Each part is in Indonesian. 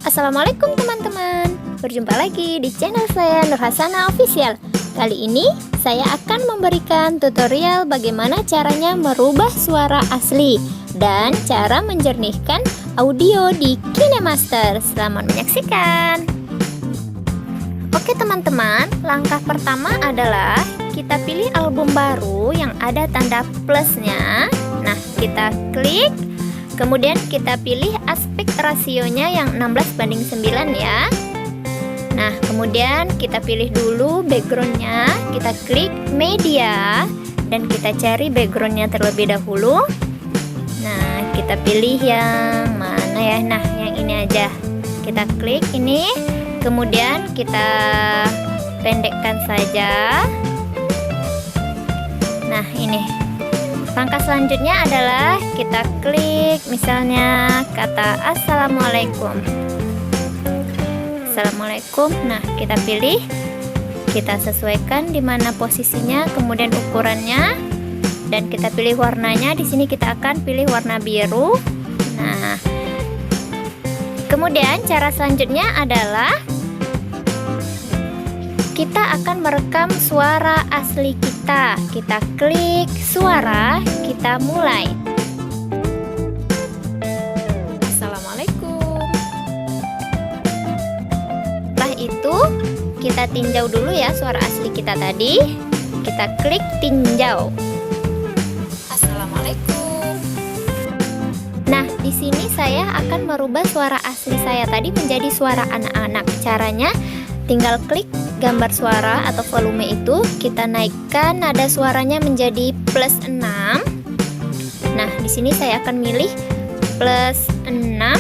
Assalamualaikum teman-teman, berjumpa lagi di channel saya Nurhasana Official. Kali ini saya akan memberikan tutorial bagaimana caranya merubah suara asli dan cara menjernihkan audio di KineMaster. Selamat menyaksikan. Oke teman-teman, langkah pertama adalah kita pilih album baru yang ada tanda plusnya. Nah, kita klik. Kemudian kita pilih aspek rasionya yang 16:9 ya. Nah, kemudian kita pilih dulu backgroundnya. Kita klik media dan kita cari backgroundnya terlebih dahulu. Nah, kita pilih yang mana ya? Nah, yang ini aja. Kita klik ini. Kemudian kita pendekkan saja. Nah, ini. Langkah selanjutnya adalah kita klik misalnya kata Assalamualaikum. Assalamualaikum. Nah, kita pilih, kita sesuaikan di mana posisinya, kemudian ukurannya, dan kita pilih warnanya. Di sini kita akan pilih warna biru. Nah, kemudian cara selanjutnya adalah kita akan merekam suara asli kita. Kita klik suara, kita mulai. Assalamualaikum. Setelah itu kita tinjau dulu ya suara asli kita tadi. Kita klik tinjau. Assalamualaikum. Nah, di sini saya akan merubah suara asli saya tadi menjadi suara anak-anak. Caranya tinggal klik gambar suara atau volume itu, kita naikkan nada suaranya menjadi +6. Nah, di sini saya akan milih +6.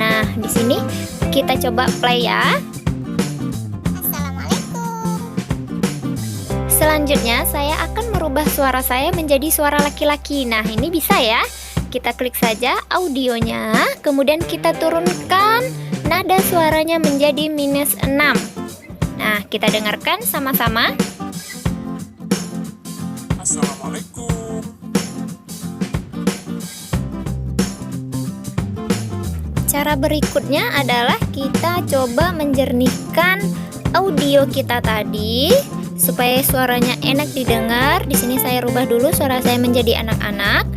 Nah, di sini kita coba play ya. Assalamualaikum. Selanjutnya saya akan merubah suara saya menjadi suara laki-laki. Nah, ini bisa ya. Kita klik saja audionya, kemudian kita turunkan nada suaranya menjadi -6. Nah, kita dengarkan sama-sama. Assalamualaikum. Cara berikutnya adalah kita coba menjernihkan audio kita tadi supaya suaranya enak didengar. Di sini saya rubah dulu suara saya menjadi anak-anak.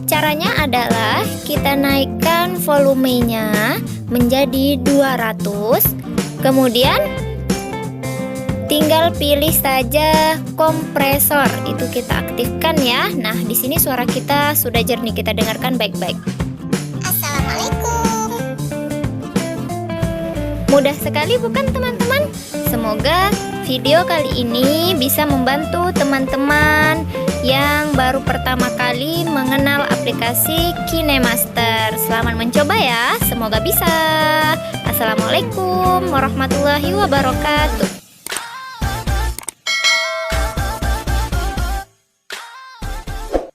Caranya adalah kita naikkan volumenya menjadi 200. Kemudian tinggal pilih saja kompresor, itu kita aktifkan ya. Nah, di sini suara kita sudah jernih, kita dengarkan baik-baik. Assalamualaikum. Mudah sekali bukan teman-teman? Semoga video kali ini bisa membantu teman-teman yang baru pertama kali mengenal aplikasi KineMaster. Selamat mencoba ya, semoga bisa. Assalamualaikum warahmatullahi wabarakatuh.